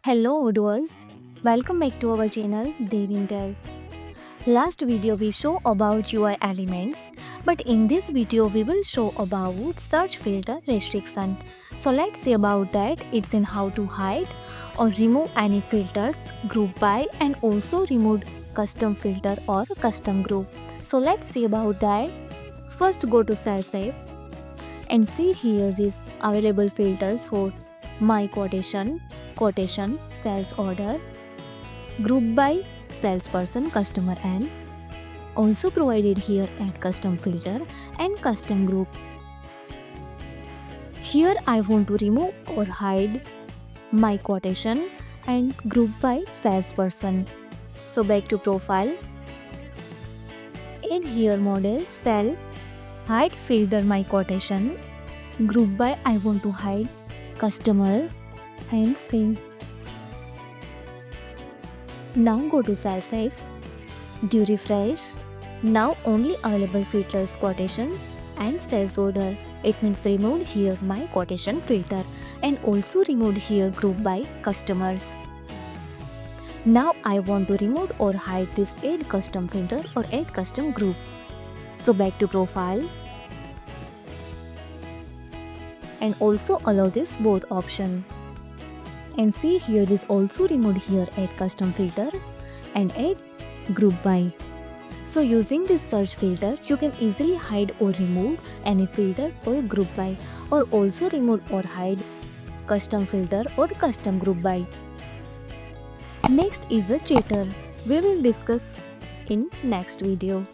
Hello Odooers, welcome back to our channel Devintelle. Last video we show about UI elements, but in this video we will show about search filter restriction. So let's see about that. It's in how to hide or remove any filters, group by, and also remove custom filter or custom group. So let's see about that. First go to cell shape and see here these available filters for my quotation, sales order, group by, salesperson, customer, and also provided here add custom filter and custom group. Here I want to remove or hide my quotation and group by salesperson. So back to profile. In here model cell, hide filter my quotation, group by I want to hide customer and same. Now go to cell shape, do refresh. Now only available filters quotation and sales order. It means removed here my quotation filter and also removed here group by customers. Now I want to remove or hide this add custom filter or add custom group. So back to profile and also allow this both option. And see here this also removed here add custom filter and add group by. So using this search filter you can easily hide or remove any filter or group by, or also remove or hide custom filter or custom group by. Next is a chatter. We will discuss in next video.